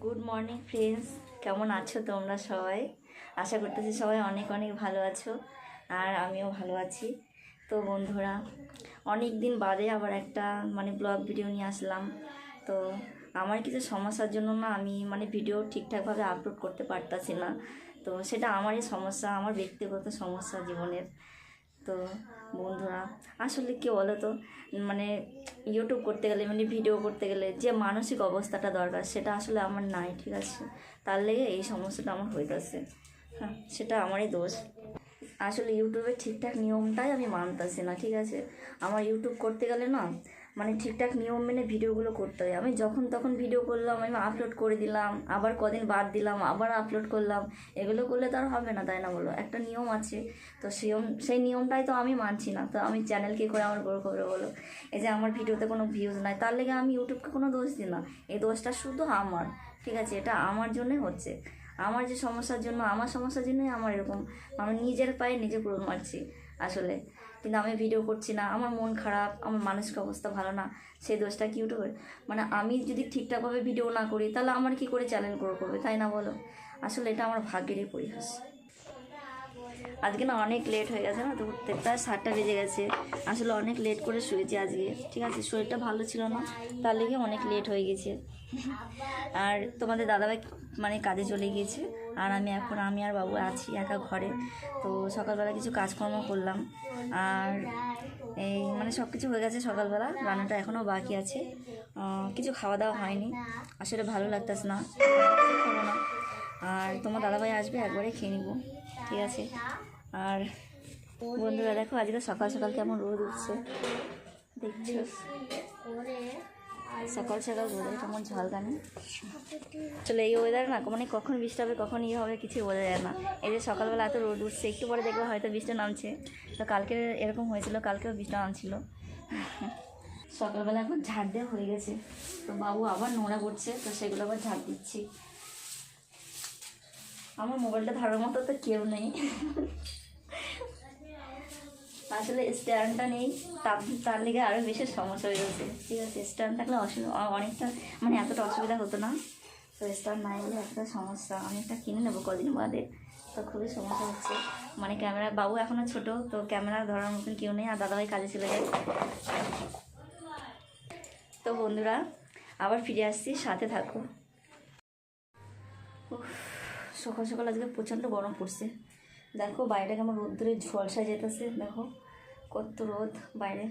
Good morning friends, কেমন আছো তোমরা সবাই? আশা করতেছি সবাই অনেক অনেক ভালো আছো, আর আমিও ভালো আছি। তো বন্ধুরা, অনেক দিন বাদে আবার একটা ব্লগ ভিডিও নিয়ে আসলাম। তো আমার কিছু সমস্যার জন্য না আমি ভিডিও ঠিকঠাকভাবে আপলোড করতে পারতাছি না। তো সেটা আমারই সমস্যা, আমার ব্যক্তিগত সমস্যা জীবনের। তো বন্ধুরা, আসলে কি বলো তো, মানে ইউটিউব করতে গেলে ভিডিও করতে গেলে যে মানসিক অবস্থাটা দরকার সেটা আসলে আমার নাই, ঠিক আছে? তার লেগে এই সমস্যাটা আমার হইতেছে। হ্যাঁ, সেটা আমারই দোষ। আসলে ইউটিউবের ঠিকঠাক নিয়মটাই আমি মানতেছি না, ঠিক আছে? আমার ইউটিউব করতে গেলে না ঠিকঠাক নিয়ম মেনে ভিডিওগুলো করতে হয়। আমি যখন তখন ভিডিও করলাম, আমি আপলোড করে দিলাম, আবার কদিন বাদ দিলাম, আবার আপলোড করলাম। এগুলো করলে তো আর হবে না, তাই না বলো? একটা নিয়ম আছে, তো সেই নিয়মটাই তো আমি মানছি না। তো আমি চ্যানেল কী করে আমার গ্রো করবে বলো? এই যে আমার ভিডিওতে কোনো ভিউজ নাই, তার লেগে আমি ইউটিউবকে কোনো দোষ দিই না। এই দোষটা শুধু আমার, ঠিক আছে? এটা আমার জন্যই হচ্ছে। আমার যে সমস্যার জন্য, আমার সমস্যার জন্যই আমার এরকম। আমি নিজের পায়ে নিজে কুড়ুল মারছি আসলে। কিন্তু আমি ভিডিও করছি না, আমার মন খারাপ, আমার মানসিক অবস্থা ভালো না, সেই দোষটা কি ইউটিউবের? আমি যদি ঠিকঠাকভাবে ভিডিও না করি তাহলে আমার কি করে চ্যানেল গ্রো করবে, তাই না বলো? আসলে এটা আমার ভাগ্যেরই পরিহাস। আজকে না অনেক লেট হয়ে গেছে না, তো উঠতে প্রায় 7টা বেজে গেছে। আসলে অনেক লেট করে শুয়েছি আজকে, ঠিক আছে? শরীরটা ভালো ছিল না, তার লেগে অনেক লেট হয়ে গেছে। আর তোমাদের দাদাভাই কাজে চলে গিয়েছে, আর আমি আর বাবু আছি একা ঘরে। তো সকালবেলা কিছু কাজকর্ম করলাম, আর এই সব কিছু হয়ে গেছে। সকালবেলা রান্নাটা এখনও বাকি আছে, কিছু খাওয়া দাওয়া হয়নি। আসলে ভালো লাগতেছে না, খাবো না। আর তোমার দাদাভাই আসবে, একবারে খেয়ে নিব, ঠিক আছে? আর বন্ধুরা দেখো, আজকে সকাল সকাল কেমন রোদ উঠছে, দেখছো? সকাল সকাল রোদে কেমন ঝলকানি। আসলে এই ওয়েদার না কখন বৃষ্টি হবে কখন হবে কিছু বোঝা যায় না। এই যে সকালবেলা এত রোদ উঠছে, একটু পরে দেখবো হয়তো বৃষ্টি নামছে। তো কালকে এরকম হয়েছিল, কালকেও বৃষ্টি নামছিল। সকালবেলা এখন ঝাড় দেওয়া হয়ে গেছে, তো বাবু আবার নোংরা করছে, তো সেগুলো আবার ঝাড় দিচ্ছি। আমার মোবাইলটা ধরার মতো তো কেউ নেই। আসলে স্ট্যান্ডটা নেই, তার লেগে আরও বেশি সমস্যা হয়ে গেছে, ঠিক আছে? স্ট্যান্ড থাকলে অনেকটা এতটা অসুবিধা হতো না। তো স্ট্যান্ড নাই বলে একটা সমস্যা। আমি একটা কিনে নেবো কদিন বাদে, তো খুবই সমস্যা হচ্ছে। ক্যামেরা, বাবু এখনও ছোটো, তো ক্যামেরা ধরার মতন কেউ নেই, আর দাদাভাই কাজে চলে যায়। তো বন্ধুরা, আবার ফিরে আসছি, সাথে থাকো। সকাল সকাল আজকে প্রচণ্ড গরম পড়ছে। দেখো বাইরে কেমন রোদ্দুরে ঝলসা যেতেছে, দেখো কত রোদ বাইরে,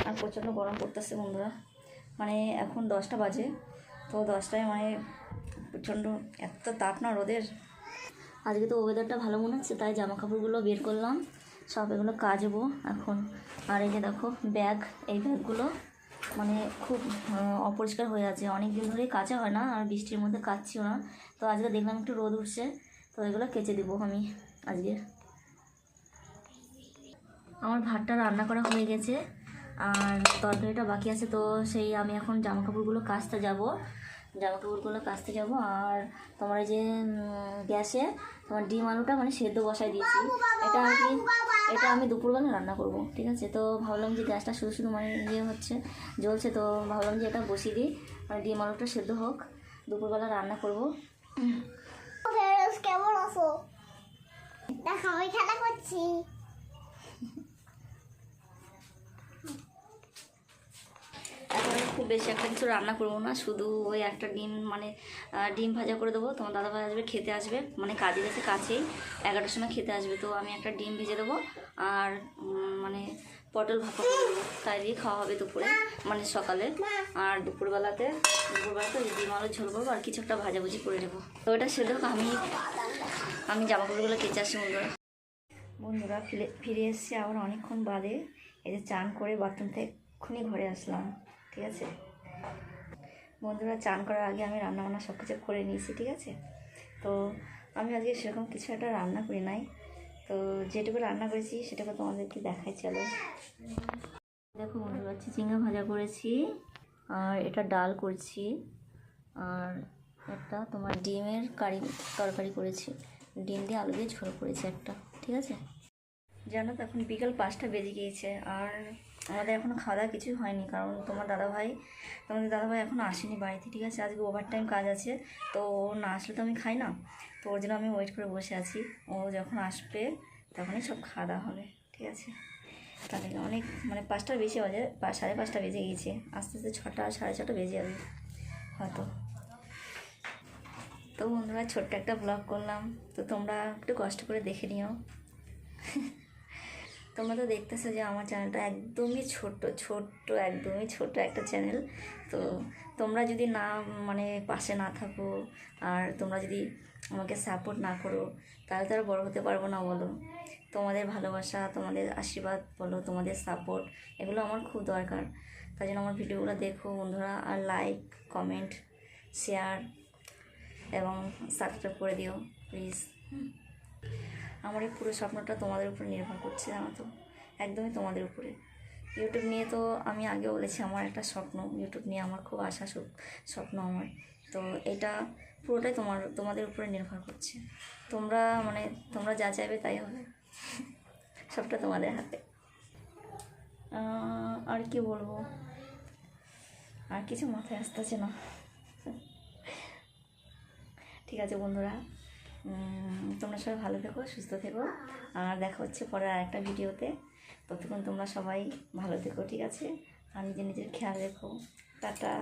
আর প্রচণ্ড গরম পড়তেছে বন্ধুরা। এখন 10টা বাজে, তো 10টায় প্রচণ্ড এত তাপ না রোদের। আজকে তো ওয়েদারটা ভালো মনে হচ্ছে, তাই জামা কাপড়গুলো বের করলাম, সব এগুলো কাচবো এখন। আর এই যে দেখো ব্যাগ, এই ব্যাগগুলো খুব অপরিষ্কার হয়ে আছে, অনেক দিন ধরেই কাচা হয় না, আর বৃষ্টির মধ্যে কাচছিও না। তো আজকে দেখলাম একটু রোদ উঠছে, তো এগুলো কেচে দেবো আমি আজকে। আমার ভাতটা রান্না করা হয়ে গেছে, আর তরকারিটা বাকি আছে। তো সেই আমি এখন জামাকাপড়গুলো কাচতে যাব, আর তোমার এই যে গ্যাসে তোমার ডিম আলুটা সেদ্ধ বসাই দিয়েছি। এটা আমি দুপুরবেলা রান্না করব, ঠিক আছে? তো ভাবলাম যে গ্যাসটা শুধু শুধু জ্বলছে, তো ভাবলাম যে এটা বসিয়ে দিই, ডিম আলুটা সেদ্ধ হোক, দুপুরবেলা রান্না করব। কেমন আছো? দেখো আমি খেলা করছি। এখন খুব বেশি একটা কিছু রান্না করবো না, শুধু ওই একটা ডিম ডিম ভাজা করে দেবো। তোমার দাদাভাই আসবে, খেতে আসবে, কাজে গেছে, কাছেই 11টার সময় খেতে আসবে। তো আমি একটা ডিম ভেজে দেবো, আর পটল ভাপা করে দেবো, তাই দিয়ে খাওয়া হবে দুপুরে, সকালে। আর দুপুরবেলাতে ডিম আলুর ঝোল করবো, আর কিছু একটা ভাজাভুজি করে দেবো। তো ওটা সেদ্ধ হোক, আমি জামাকাপড়গুলো কেচে আসি। বন্ধুরা ফিরে এসেছি আবার অনেকক্ষণ বাদে। এই যে চান করে বাথরুম থেকে এক্ষুনি ঘরে আসলাম, ঠিক আছে? বন্ধুরা, চান করার আগে আমি রান্নাবান্না সব কিছু করে নিয়েছি, ঠিক আছে? তো আমি আজকে সেরকম কিছু একটা রান্না করি নাই, তো যেটুকু রান্না করেছি সেটাকে তোমাদেরকে দেখাই, চলো। দেখো বন্ধুরা, চিচিঙ্গা ভাজা করেছি, আর এটা ডাল করছি, আর একটা তোমার ডিমের তরকারি করেছি, ডিম দিয়ে আলু দিয়ে ঝোল করেছি একটা, ঠিক আছে? জানো তো এখন বিকাল 5টা বেজে গিয়েছে, আর আমাদের এখনও খাওয়া দাওয়া কিছুই হয়নি, কারণ তোমাদের দাদাভাই এখনও আসেনি বাড়িতে, ঠিক আছে। আজকে ওভার টাইম কাজ আছে, তো ও না আসলে তো আমি খাই না, তো ওর জন্য আমি ওয়েট করে বসে আছি। ও যখন আসবে তখনই সব খাওয়া দাওয়া হবে, ঠিক আছে। তাহলে অনেক মানে 5টা বেশি বাজে, 5:30 বেজে গিয়েছে, আস্তে আস্তে 6টা 6:30 বেজে যাবে হয়তো। তো বন্ধুরা, ছোট্ট একটা ব্লগ করলাম, তো তোমরা একটু কষ্ট করে দেখে নিও। তোমরা তো দেখতেছো যে আমার চ্যানেলটা একদমই একদমই ছোট একটা চ্যানেল। তো তোমরা যদি না মানে পাশে না থাকো, আর তোমরা যদি আমাকে সাপোর্ট না করো, তাহলে তো আর বড় হতে পারবো না, বলো। তোমাদের ভালোবাসা, তোমাদের আশীর্বাদ বলো, তোমাদের সাপোর্ট, এগুলো আমার খুব দরকার। তাই জন্য আমার ভিডিওগুলো দেখো বন্ধুরা, আর লাইক, কমেন্ট, শেয়ার এবং সাবস্ক্রাইব করে দিও প্লিজ। আমার এই পুরো স্বপ্নটা তোমাদের উপর নির্ভর করছে, জানো তো, একদমই তোমাদের উপরে। ইউটিউব নিয়ে তো আমি আগে বলেছি আমার একটা স্বপ্ন, ইউটিউব নিয়ে আমার খুব আশা স্বপ্ন আমার। তো এটা পুরোটাই তোমাদের উপরে নির্ভর করছে। তোমরা যা চাইবে তাই হবে, সবটা তোমাদের হাতে। আর কি বলবো, আর কিছু মাথায় আসতেছে না। ঠিক আছে বন্ধুরা, তোমরা সবাই ভালো থেকো, সুস্থ থেকো, আর দেখা হচ্ছে পরে আর একটা ভিডিওতে। ততক্ষণ তোমরা সবাই ভালো থেকো, ঠিক আছে, আর নিজের খেয়াল রেখো। টাটা।